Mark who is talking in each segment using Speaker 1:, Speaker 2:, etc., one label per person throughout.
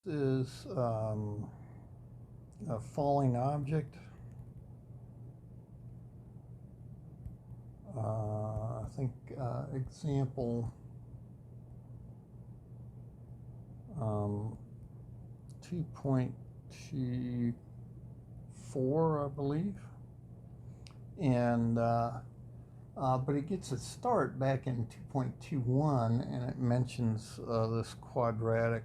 Speaker 1: Is a falling object. I think example 2.24, I believe, and but it gets its start back in 2.21, and it mentions this quadratic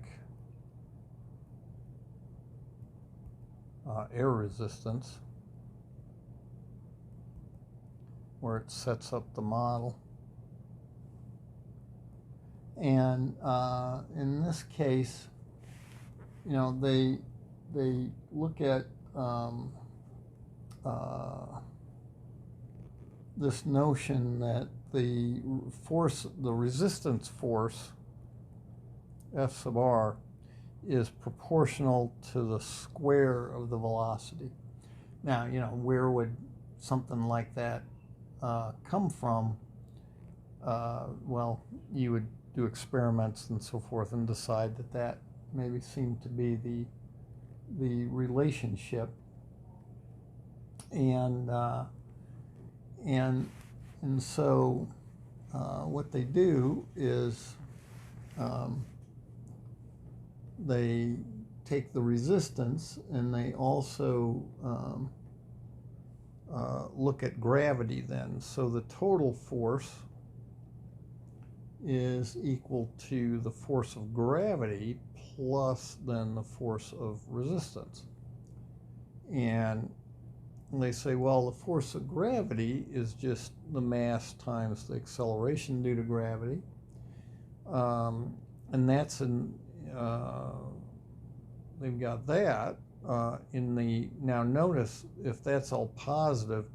Speaker 1: air resistance, where it sets up the model. And in this case, they look at this notion that the resistance force, F sub r, is proportional to the square of the velocity. Now, where would something like that come from? Well, you would do experiments and so forth and decide that maybe seemed to be the relationship. And so what they do is they take the resistance, and they also look at gravity then. So the total force is equal to the force of gravity plus then the force of resistance. And they say, well, the force of gravity is just the mass times the acceleration due to gravity. And that's they've got that in the, now notice, if that's all positive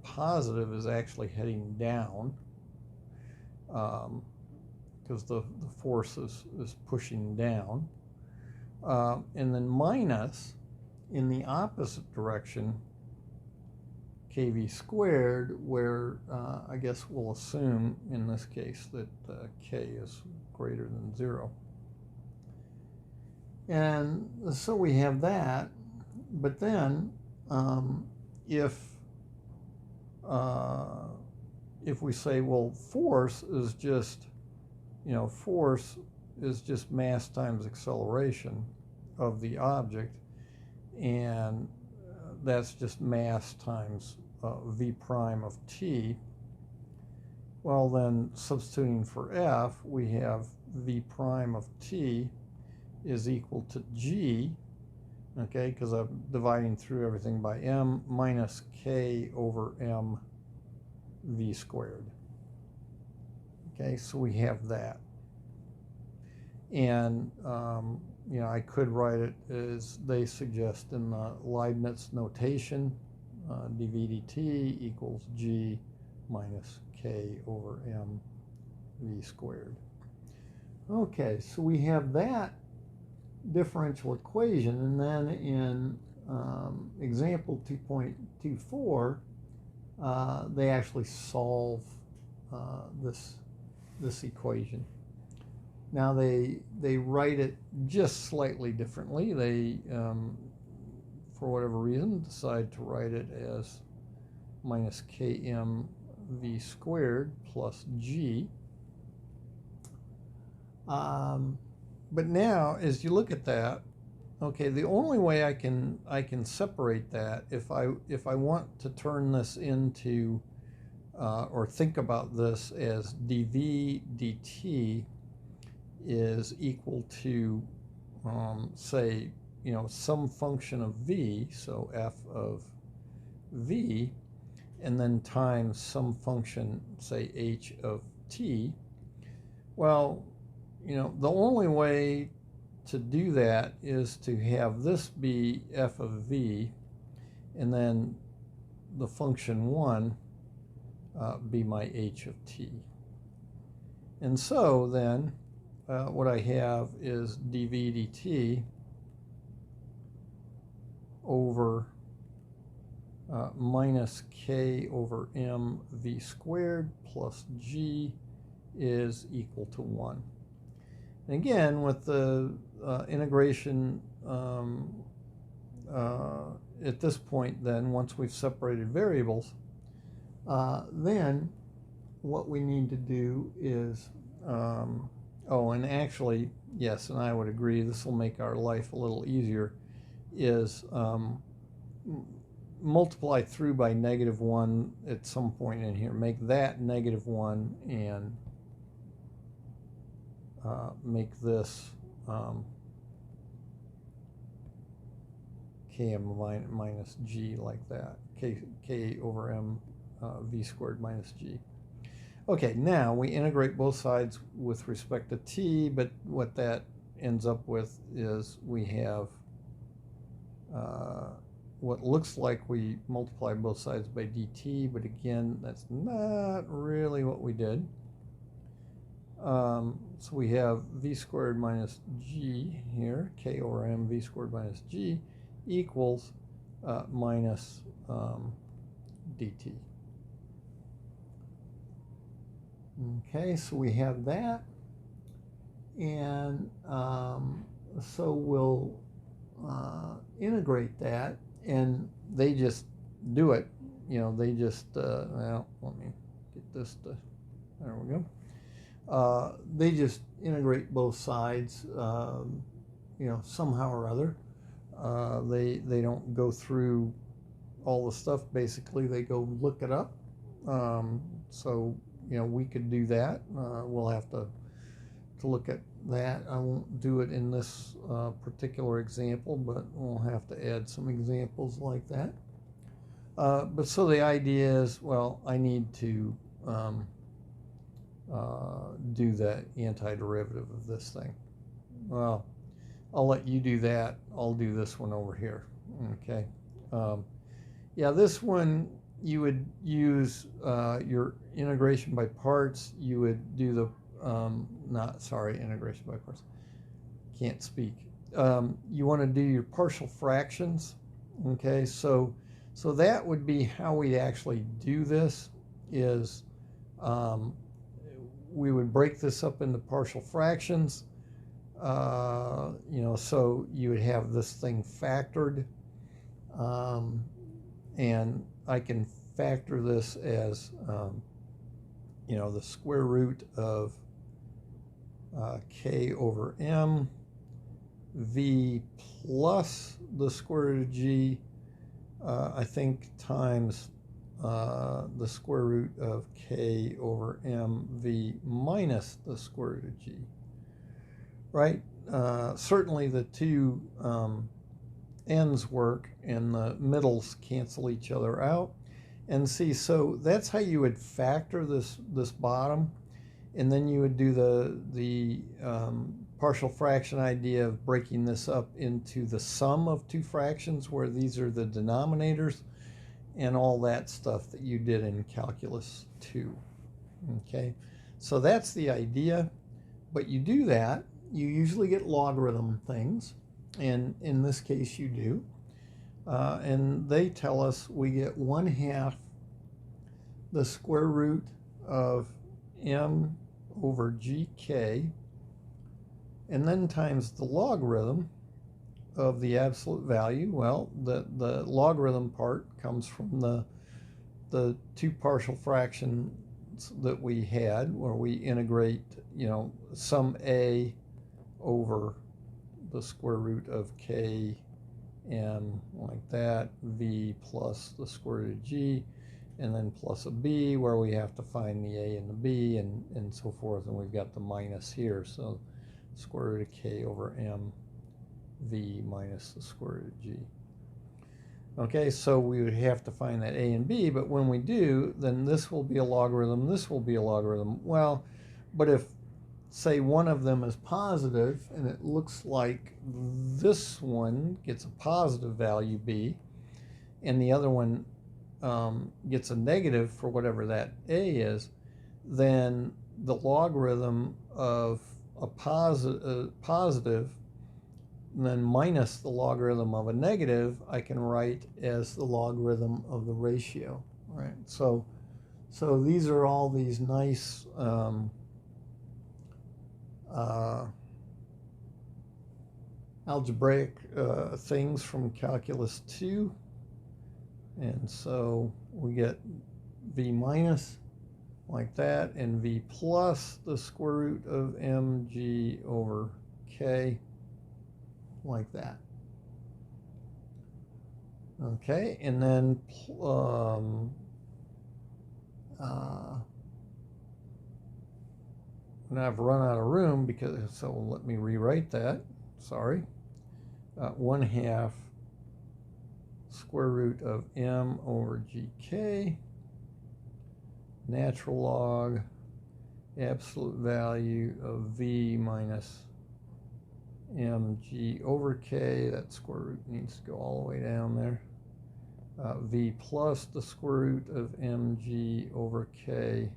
Speaker 1: is actually heading down, because the force is pushing down. And then minus, in the opposite direction, kV squared, where I guess we'll assume in this case that K is greater than 0. And so we have that, but then if we say, well, force is just mass times acceleration of the object, and that's just mass times v prime of t. Well, then substituting for F, we have v prime of t is equal to g, okay, because I'm dividing through everything by m, minus k over m v squared. Okay, so we have that. And I could write it as they suggest in the Leibniz notation, dv dt equals g minus k over m v squared. Okay, so we have that differential equation, and then in example 2.24, they actually solve this equation. Now they write it just slightly differently. They, for whatever reason, decide to write it as minus km v squared plus g. But now, as you look at that, okay, the only way I can separate that, if I want to turn this into or think about this as dv dt is equal to say some function of v, so f of v, and then times some function, say h of t. Well, the only way to do that is to have this be f of v, and then the function 1 be my h of t. And so then what I have is dv dt over minus k over m v squared plus g is equal to 1. And again, with the integration at this point, then once we've separated variables, then what we need to do is, oh, and actually, yes, and I would agree, this will make our life a little easier, is multiply through by -1 at some point in here. Make that -1 and make this km minus g like that. K over m v squared minus g. Okay, now we integrate both sides with respect to t, but what that ends up with is we have what looks like we multiply both sides by dt, but again, that's not really what we did. So we have v squared minus g here, k over m v squared minus g equals minus dt. Okay, so we have that, and so we'll integrate that, and they just do it. You know, they just, well, let me get this to, there we go. They just integrate both sides, you know, somehow or other. They don't go through all the stuff, basically. They go look it up. So, you know, we could do that. We'll have to look at that. I won't do it in this particular example, but we'll have to add some examples like that. But so the idea is, well, I need to do the antiderivative of this thing. Well, I'll let you do that. I'll do this one over here. Okay. Yeah, this one you would use your integration by parts. You would do the integration by parts. Can't speak. You want to do your partial fractions. Okay, so that would be how we actually do this. Is we would break this up into partial fractions. You know, so you would have this thing factored, and I can factor this as, you know, the square root of k over m v plus the square root of g, I think, times the square root of k over m v minus the square root of g. Right? Certainly the two ends work and the middles cancel each other out. And see, so that's how you would factor this bottom, and then you would do the partial fraction idea of breaking this up into the sum of two fractions, where these are the denominators, and all that stuff that you did in calculus 2. Okay, so that's the idea. But you do that, you usually get logarithm things, and in this case you do. And they tell us we get 1/2 the square root of m over gk, and then times the logarithm of the absolute value. Well, the logarithm part comes from the two partial fractions that we had, where we integrate, you know, sum a over the square root of k m like that, v plus the square root of g, and then plus a b, where we have to find the a and the b, and so forth, and we've got the minus here, so square root of k over m v minus the square root of g. Okay, so we would have to find that a and b, but when we do, then this will be a logarithm, this will be a logarithm. Well, but if, say, one of them is positive, and it looks like this one gets a positive value b, and the other one gets a negative for whatever that a is, then the logarithm of a positive, and then minus the logarithm of a negative, I can write as the logarithm of the ratio, right? So these are all these nice algebraic things from Calculus 2. And so we get v minus like that, and v plus the square root of mg over k like that. Okay, and then and I've run out of room, because so let me rewrite that. Sorry, 1/2 square root of m over gk, natural log absolute value of v minus mg over k. That square root needs to go all the way down there. V plus the square root of mg over k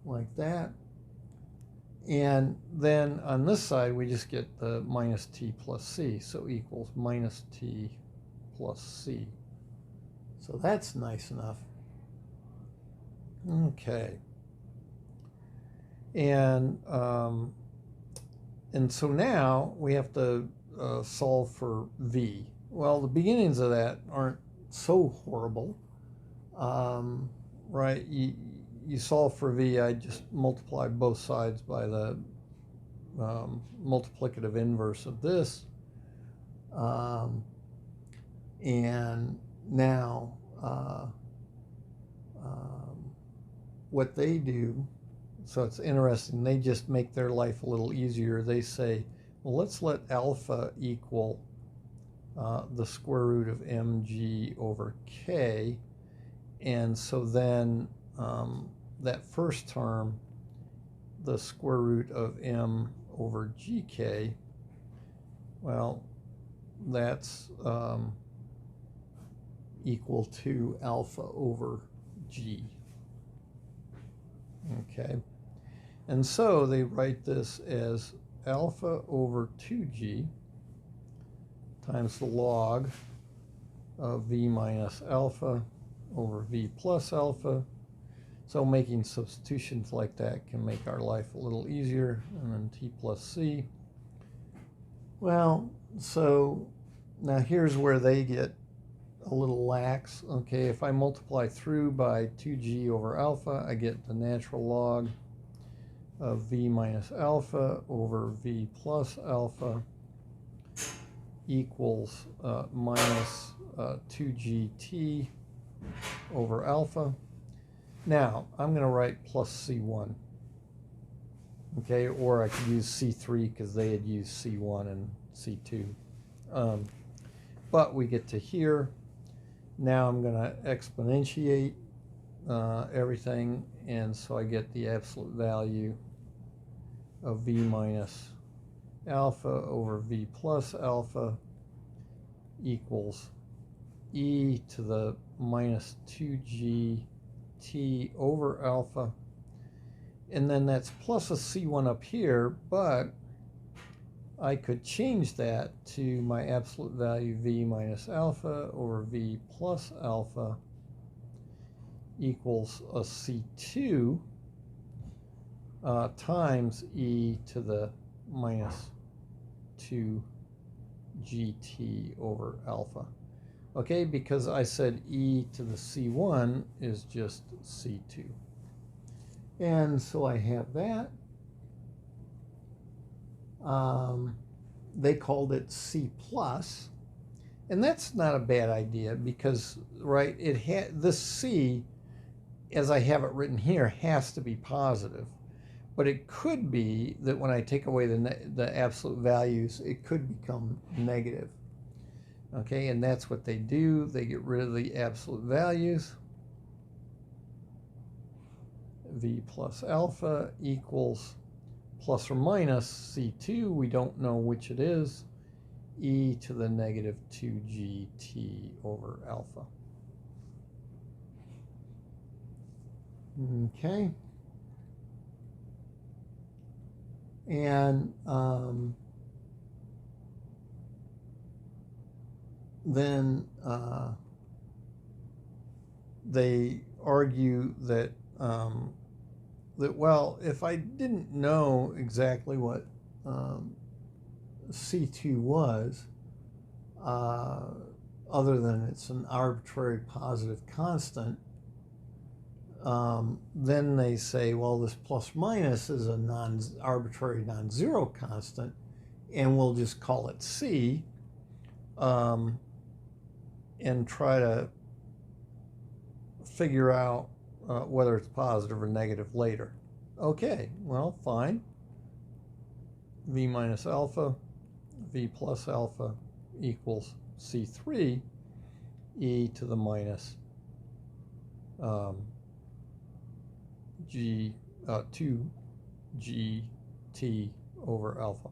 Speaker 1: like that. And then on this side we just get the minus t plus c, so equals minus t plus c. So that's nice enough. Okay. And so now we have to solve for v. Well, the beginnings of that aren't so horrible, right? You solve for v. I just multiply both sides by the multiplicative inverse of this, and now what they do, so it's interesting, they just make their life a little easier. They say, well, let's let alpha equal the square root of mg over k, and so then that first term, the square root of m over gk, well, that's equal to alpha over g. Okay, and so they write this as alpha over 2g times the log of v minus alpha over v plus alpha. So making substitutions like that can make our life a little easier. And then t plus c. Well, so now here's where they get a little lax. Okay, if I multiply through by 2g over alpha, I get the natural log of v minus alpha over v plus alpha equals minus 2gt over alpha. Now, I'm going to write plus c1. Okay, or I could use c3 because they had used c1 and c2. But we get to here. Now I'm going to exponentiate everything, and so I get the absolute value of v minus alpha over v plus alpha equals e to the minus 2g t over alpha. And then that's plus a c1 up here, but I could change that to my absolute value v minus alpha over v plus alpha equals a c2 times e to the minus 2 gt over alpha. Okay, because I said e to the c1 is just c2. And so I have that. They called it C plus, and that's not a bad idea because, right, this C, as I have it written here, has to be positive. But it could be that when I take away the absolute values, it could become negative. Okay, and that's what they do. They get rid of the absolute values. V plus alpha equals plus or minus C2, we don't know which it is, e to the negative 2gt over alpha. Okay. And then they argue that well, if I didn't know exactly what C2 was, other than it's an arbitrary positive constant, then they say, well, this plus minus is a arbitrary non-zero constant, and we'll just call it C, and try to figure out whether it's positive or negative later. Okay, well, fine. V minus alpha, V plus alpha equals C3 e to the minus 2gt over alpha.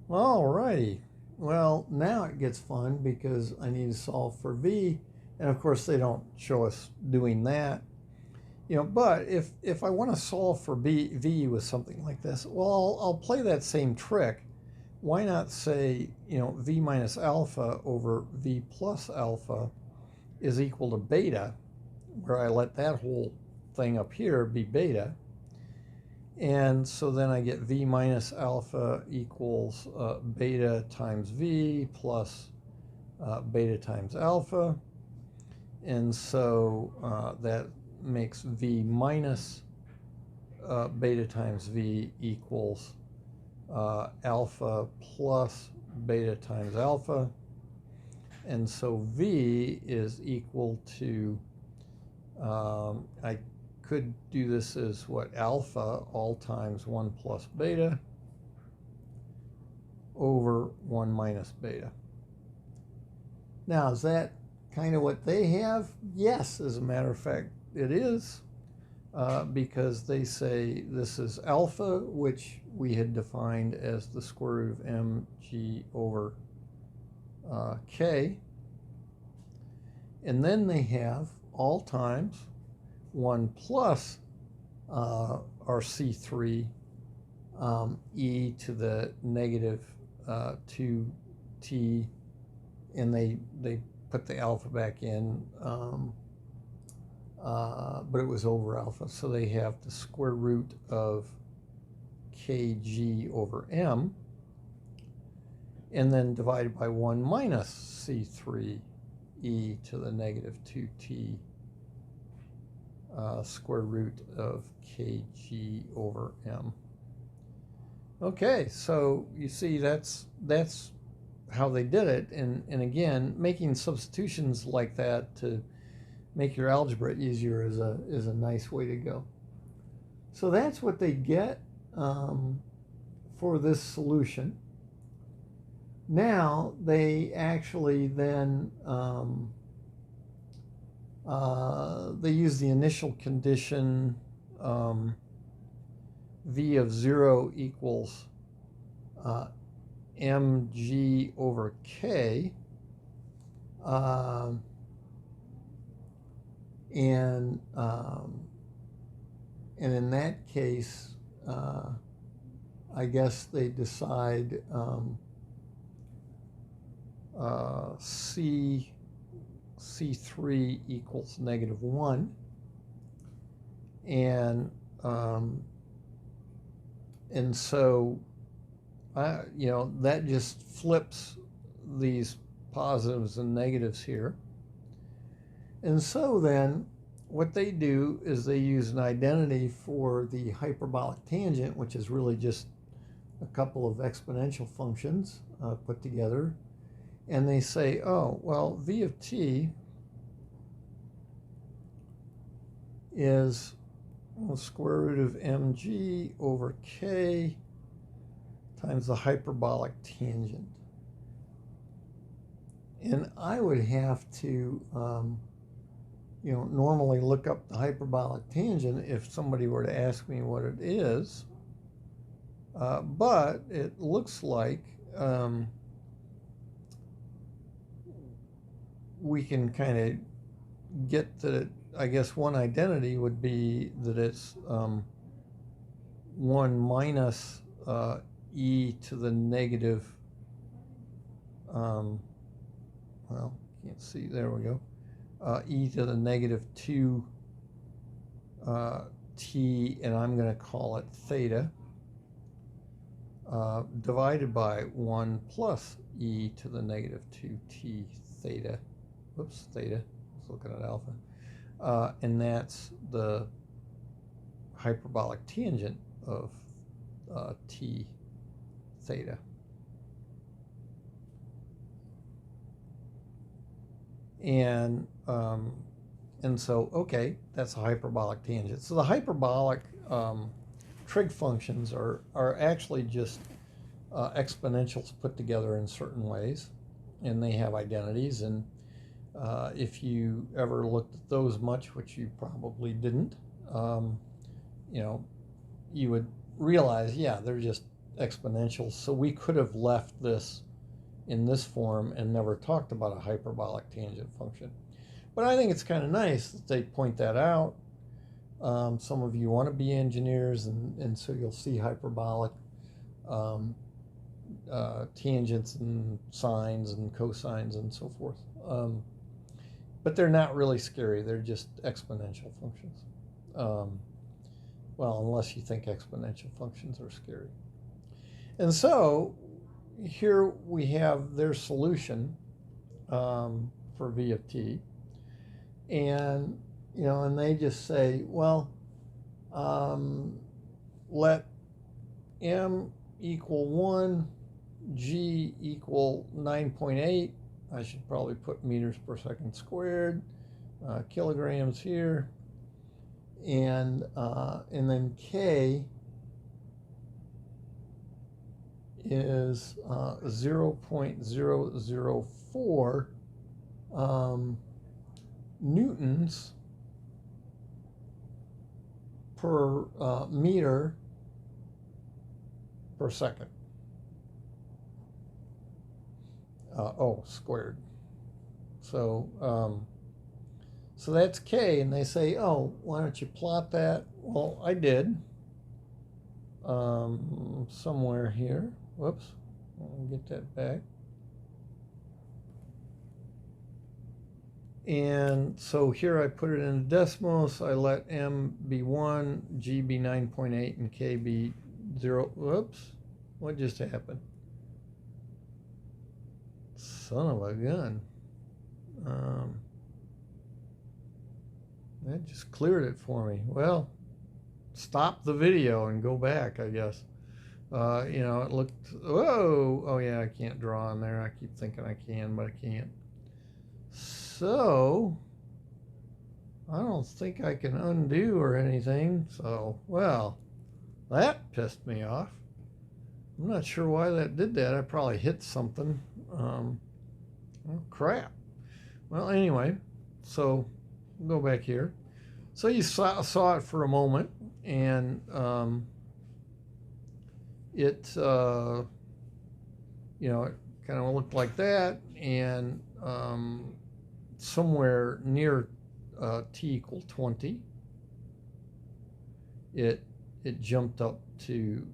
Speaker 1: Alrighty. Well, now it gets fun because I need to solve for v, and of course they don't show us doing that. But if I want to solve for v with something like this, well, I'll play that same trick. Why not say, v minus alpha over v plus alpha is equal to beta, where I let that whole thing up here be beta. And so then I get v minus alpha equals beta times v plus beta times alpha. And so that makes v minus beta times v equals alpha plus beta times alpha. And so v is equal to, I could do this as what, alpha all times 1 plus beta over 1 minus beta. Now, is that kind of what they have? Yes, as a matter of fact, it is, because they say this is alpha, which we had defined as the square root of mg over k. And then they have all times 1 plus our C3 e to the negative 2t, and they put the alpha back in, but it was over alpha, so they have the square root of kg over m, and then divided by 1 minus C3 e to the negative 2t square root of kg over m. Okay, so you see that's how they did it, and again, making substitutions like that to make your algebra easier is a nice way to go. So that's what they get for this solution. Now they actually then they use the initial condition v of 0 equals mg over k, and in that case, I guess they decide C3 equals -1, and so that just flips these positives and negatives here. And so then what they do is they use an identity for the hyperbolic tangent, which is really just a couple of exponential functions put together. And they say, oh, well, v of t is the square root of mg over k times the hyperbolic tangent. And I would have to, normally look up the hyperbolic tangent if somebody were to ask me what it is. But it looks like we can kind of get that. I guess one identity would be that it's 1 minus e to the negative, well, can't see, there we go, e to the negative 2 t, and I'm going to call it theta. divided by 1 plus e to the negative 2t theta. Whoops, theta. I was looking at alpha. And that's the hyperbolic tangent of t theta. And so, okay, that's a hyperbolic tangent. So the hyperbolic trig functions are actually just exponentials put together in certain ways, and they have identities. And if you ever looked at those much, which you probably didn't, you would realize, yeah, they're just exponentials. So we could have left this in this form and never talked about a hyperbolic tangent function. But I think it's kind of nice that they point that out. Some of you want to be engineers, and so you'll see hyperbolic tangents and sines and cosines and so forth. But they're not really scary. They're just exponential functions. Well, unless you think exponential functions are scary. And so here we have their solution for v of t. And, and they just say, well, let m equal 1, g equal 9.8. I should probably put meters per second squared, kilograms here, and then k is 0.004 newtons per meter per second. Squared. So that's k, and they say, oh, why don't you plot that? Well, I did somewhere here. Whoops, I'll get that back. And so here I put it in decimals. I let m be 1, g be 9.8, and k be 0. Whoops, what just happened? Son of a gun. That just cleared it for me. Well, stop the video and go back, I guess. It looked, whoa, oh yeah, I can't draw on there. I keep thinking I can, but I can't. So, I don't think I can undo or anything. So, well, that pissed me off. I'm not sure why that did that. I probably hit something. Oh, crap. Well, anyway, so go back here. So you saw it for a moment, and it kind of looked like that, and somewhere near t equal 20, it jumped up to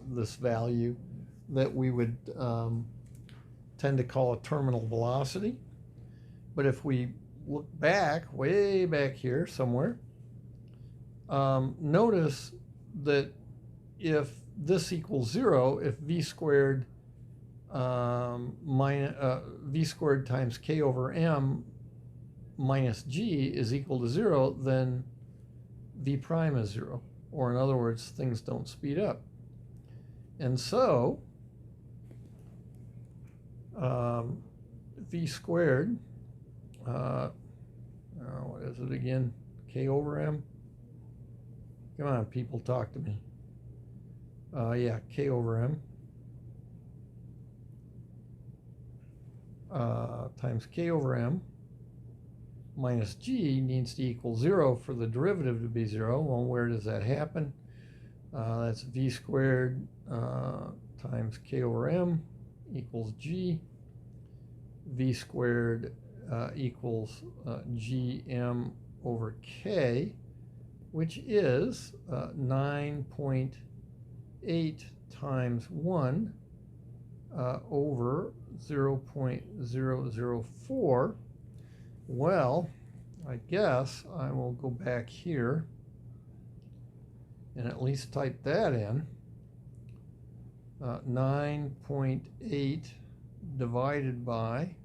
Speaker 1: this value that we would tend to call a terminal velocity. But if we look back, way back here somewhere, notice that if this equals 0, if v squared v squared times k over m minus g is equal to 0, then v prime is 0. Or in other words, things don't speed up. And so v squared, what is it again? K over m? Come on, people, talk to me. Yeah, k over m times k over m minus g needs to equal 0 for the derivative to be 0. Well, where does that happen? That's v squared times k over m equals g. V squared equals gm over k, which is 9.8 times 1 over 0.004. Well, I guess I will go back here and at least type that in. 9.8 divided by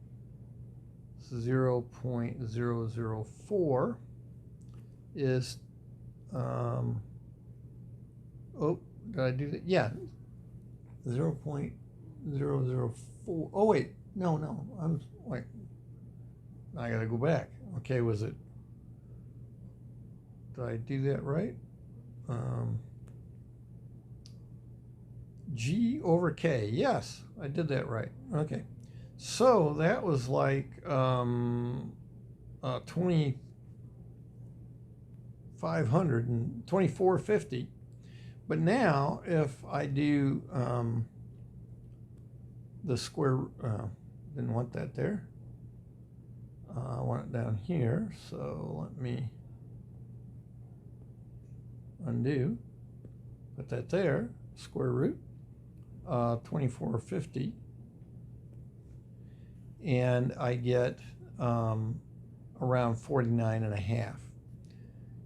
Speaker 1: 0.004 is, oh, did I do that? Yeah, 0.004. Oh, wait, no, wait, I gotta go back. Okay, was it, did I do that right? G over K, yes, I did that right. Okay, so that was like 2,500 and 2,450. But now if I do the square, didn't want that there. I want it down here, so let me undo, put that there, square root 2,450, and I get around 49 and a half.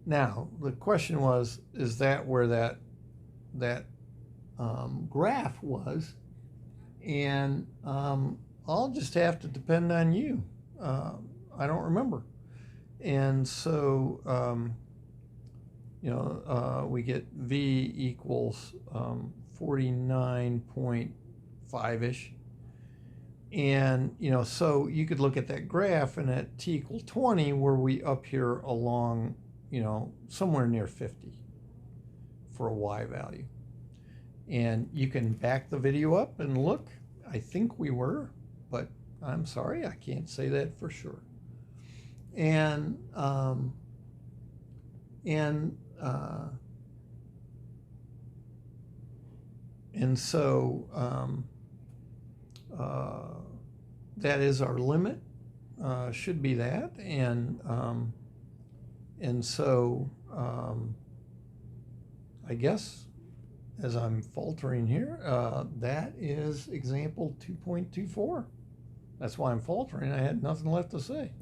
Speaker 1: Now the question was, is that where that graph was? And I'll just have to depend on you. I don't remember. And so we get V equals 49.5-ish. And, so you could look at that graph, and at t equals 20, were we up here along, somewhere near 50 for a y value. And you can back the video up and look. I think we were, but I'm sorry, I can't say that for sure. And so that is our limit, should be that, and so I guess, as I'm faltering here, that is example 2.24. That's why I'm faltering. I had nothing left to say.